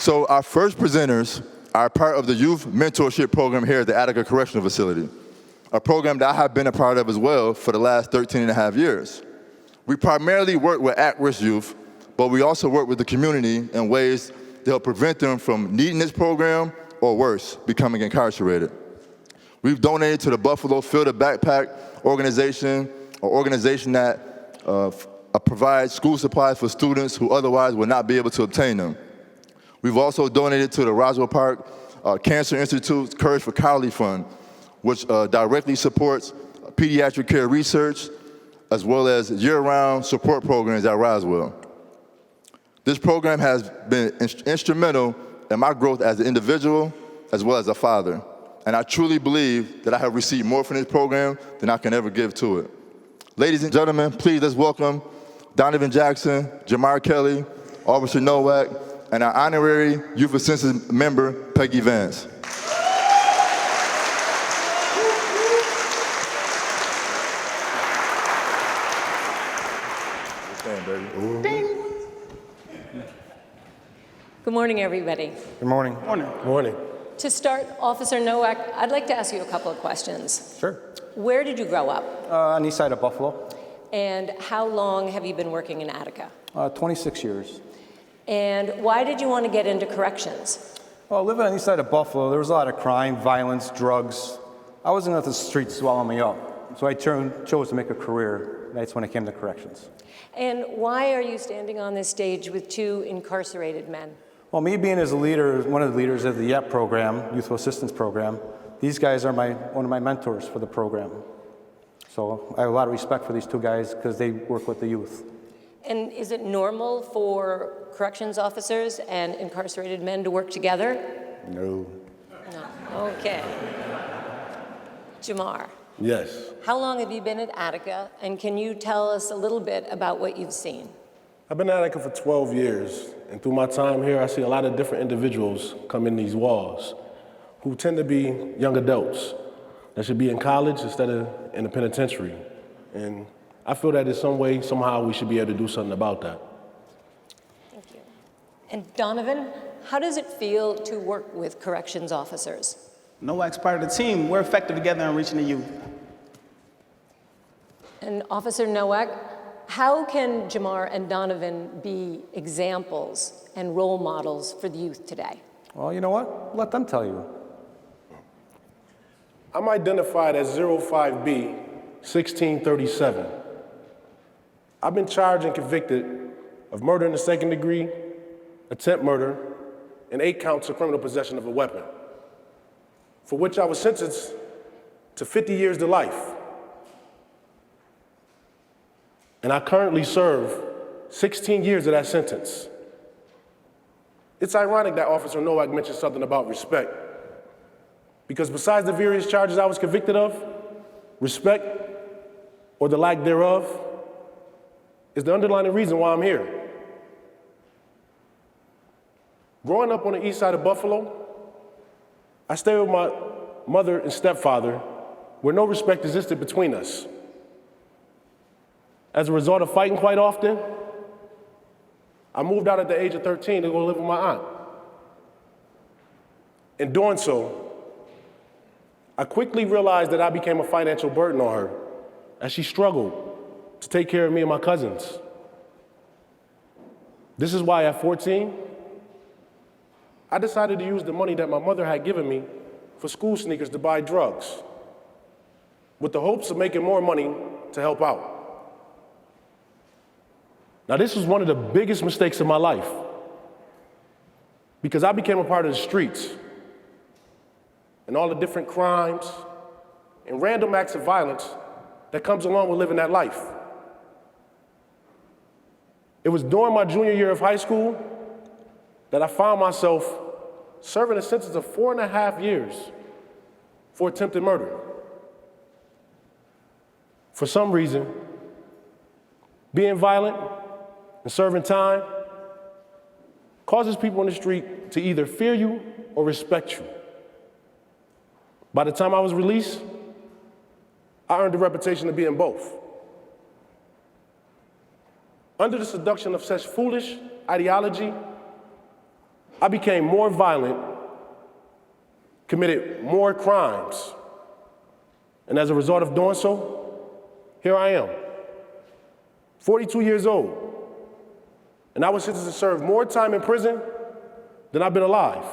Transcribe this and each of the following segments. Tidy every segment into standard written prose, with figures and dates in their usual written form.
So our first presenters are part of the youth mentorship program here at the Attica Correctional Facility, a program that I have been a part of as well for the last 13 and a half years. We primarily work with at-risk youth, but we also work with the community in ways to help prevent them from needing this program or worse, becoming incarcerated. We've donated to the Buffalo Field a Backpack organization, an organization that provides school supplies for students who otherwise would not be able to obtain them. We've also donated to the Roswell Park Cancer Institute's Courage for Colley Fund, which directly supports pediatric care research as well as year-round support programs at Roswell. This program has been instrumental in my growth as an individual as well as a father. And I truly believe that I have received more from this program than I can ever give to it. Ladies and gentlemen, please let's welcome Donovan Jackson, Jemar Kelley, Officer Nowak, and our honorary Youth Assistance member, Peggy Vance. Good morning, everybody. Good morning. Morning. Morning. To start, Officer Nowak, I'd like to ask you a couple of questions. Sure. Where did you grow up? On the east side of Buffalo. And how long have you been working in Attica? 26 years. And why did you want to get into corrections? Well, living on the east side of Buffalo, there was a lot of crime, violence, drugs. I wasn't going to let the streets swallow me up. So I chose to make a career. That's when I came to corrections. And why are you standing on this stage with two incarcerated men? Well, me being as a leader, one of the leaders of the YEP program, Youth Assistance Program, these guys are one of my mentors for the program. So I have a lot of respect for these two guys because they work with the youth. And is it normal for corrections officers and incarcerated men to work together? No. No. Okay. Jemar. Yes. How long have you been at Attica, and can you tell us a little bit about what you've seen? I've been at Attica for 12 years, and through my time here, I see a lot of different individuals come in these walls who tend to be young adults that should be in college instead of in the penitentiary. And I feel that in some way, somehow, we should be able to do something about that. Thank you. And Donovan, how does it feel to work with corrections officers? Nowak's part of the team. We're effective together in reaching the youth. And Officer Nowak, how can Jemar and Donovan be examples and role models for the youth today? Well, you know what? Let them tell you. I'm identified as 05B 1637. I've been charged and convicted of murder in the second degree, attempt murder, and 8 counts of criminal possession of a weapon, for which I was sentenced to 50 years to life. And I currently serve 16 years of that sentence. It's ironic that Officer Nowak mentioned something about respect, because besides the various charges I was convicted of, respect, or the lack thereof, is the underlying reason why I'm here. Growing up on the east side of Buffalo, I stayed with my mother and stepfather where no respect existed between us. As a result of fighting quite often, I moved out at the age of 13 to go live with my aunt. In doing so, I quickly realized that I became a financial burden on her as she struggled to take care of me and my cousins. This is why at 14, I decided to use the money that my mother had given me for school sneakers to buy drugs, with the hopes of making more money to help out. Now, this was one of the biggest mistakes of my life, because I became a part of the streets and all the different crimes and random acts of violence that comes along with living that life. It was during my junior year of high school that I found myself serving a sentence of 4.5 years for attempted murder. For some reason, being violent and serving time causes people in the street to either fear you or respect you. By the time I was released, I earned a reputation of being both. Under the seduction of such foolish ideology, I became more violent, committed more crimes, and as a result of doing so, here I am, 42 years old, and I was sentenced to serve more time in prison than I've been alive.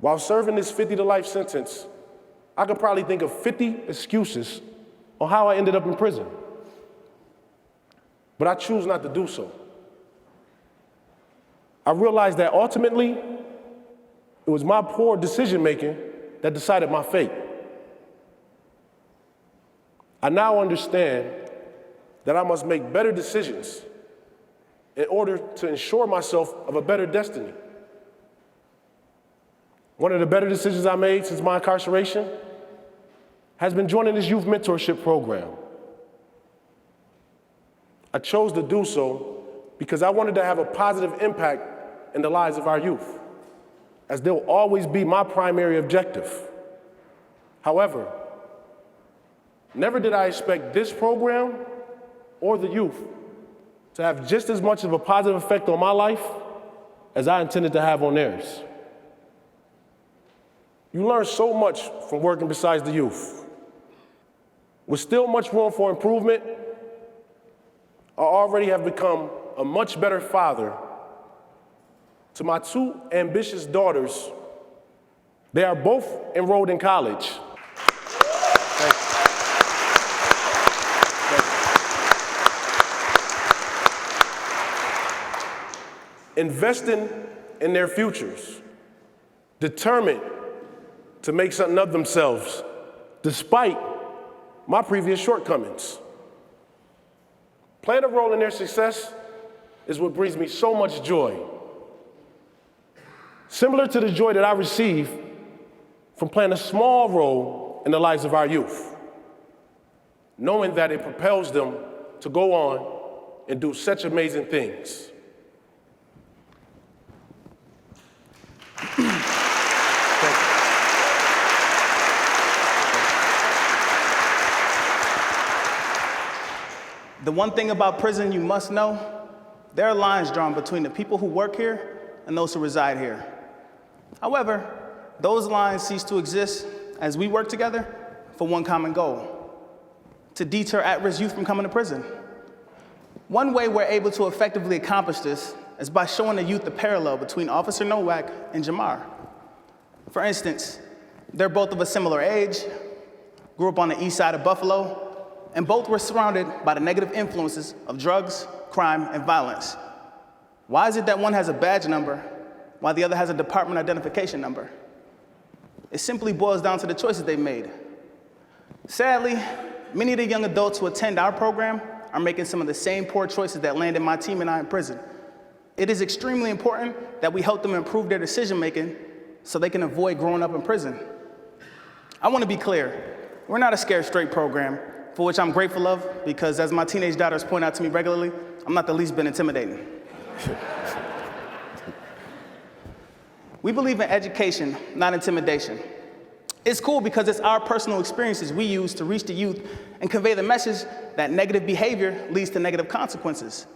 While serving this 50 to life sentence, I could probably think of 50 excuses on how I ended up in prison. But I choose not to do so. I realized that ultimately, it was my poor decision-making that decided my fate. I now understand that I must make better decisions in order to ensure myself of a better destiny. One of the better decisions I made since my incarceration has been joining this youth mentorship program. I chose to do so because I wanted to have a positive impact in the lives of our youth, as they'll always be my primary objective. However, never did I expect this program or the youth to have just as much of a positive effect on my life as I intended to have on theirs. You learn so much from working beside the youth. With still much room for improvement, I already have become a much better father to my two ambitious daughters. They are both enrolled in college. Thank you. Investing in their futures, determined to make something of themselves, despite my previous shortcomings. Playing a role in their success is what brings me so much joy. Similar to the joy that I receive from playing a small role in the lives of our youth, knowing that it propels them to go on and do such amazing things. The one thing about prison you must know, there are lines drawn between the people who work here and those who reside here. However, those lines cease to exist as we work together for one common goal: to deter at-risk youth from coming to prison. One way we're able to effectively accomplish this is by showing the youth the parallel between Officer Nowak and Jemar. For instance, they're both of a similar age, grew up on the east side of Buffalo, and both were surrounded by the negative influences of drugs, crime, and violence. Why is it that one has a badge number while the other has a department identification number? It simply boils down to the choices they made. Sadly, many of the young adults who attend our program are making some of the same poor choices that landed my team and I in prison. It is extremely important that we help them improve their decision-making so they can avoid growing up in prison. I want to be clear, we're not a scared straight program, for which I'm grateful of, because as my teenage daughters point out to me regularly, I'm not the least bit intimidating. We believe in education, not intimidation. It's cool because it's our personal experiences we use to reach the youth and convey the message that negative behavior leads to negative consequences.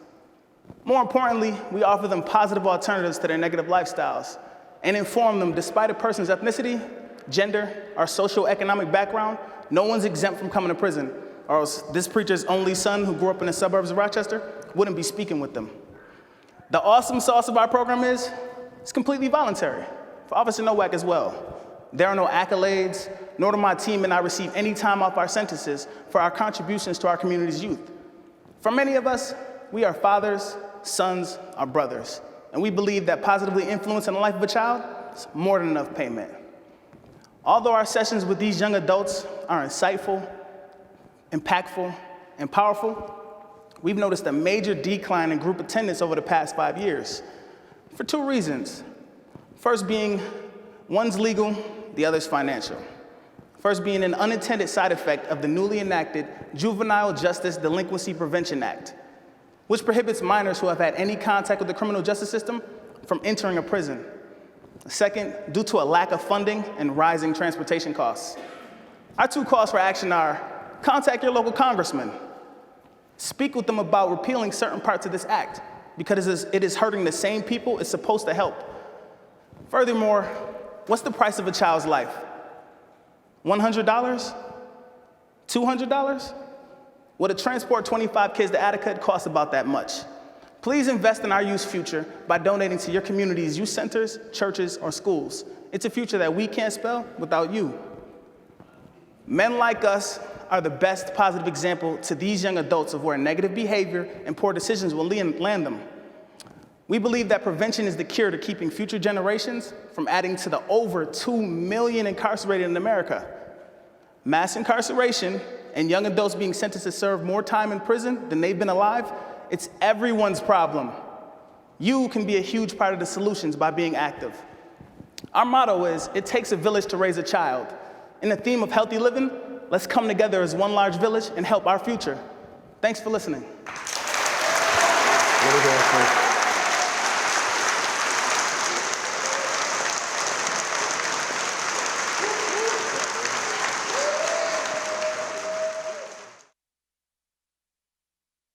More importantly, we offer them positive alternatives to their negative lifestyles and inform them despite a person's ethnicity, gender, or socioeconomic background, no one's exempt from coming to prison, or else this preacher's only son who grew up in the suburbs of Rochester wouldn't be speaking with them. The awesome sauce of our program is it's completely voluntary, for Officer Nowak as well. There are no accolades, nor do my team and I receive any time off our sentences for our contributions to our community's youth. For many of us, we are fathers, sons, or brothers, and we believe that positively influencing the life of a child is more than enough payment. Although our sessions with these young adults are insightful, impactful, and powerful, we've noticed a major decline in group attendance over the past 5 years for two reasons. First being, one's legal, the other's financial. First being an unintended side effect of the newly enacted Juvenile Justice Delinquency Prevention Act, which prohibits minors who have had any contact with the criminal justice system from entering a prison. Second, due to a lack of funding and rising transportation costs. Our two calls for action are: contact your local congressman, Speak with them about repealing certain parts of this act because it is hurting the same people it's supposed to help. Furthermore, what's the price of a child's life? $100? $200? Well, to transport 25 kids to Attica, it costs about that much. Please invest in our youth's future by donating to your community's youth centers, churches, or schools. It's a future that we can't spell without you. Men like us are the best positive example to these young adults of where negative behavior and poor decisions will land them. We believe that prevention is the cure to keeping future generations from adding to the over 2 million incarcerated in America. Mass incarceration and young adults being sentenced to serve more time in prison than they've been alive, it's everyone's problem. You can be a huge part of the solutions by being active. Our motto is, it takes a village to raise a child. In the theme of healthy living, let's come together as one large village and help our future. Thanks for listening. Really good.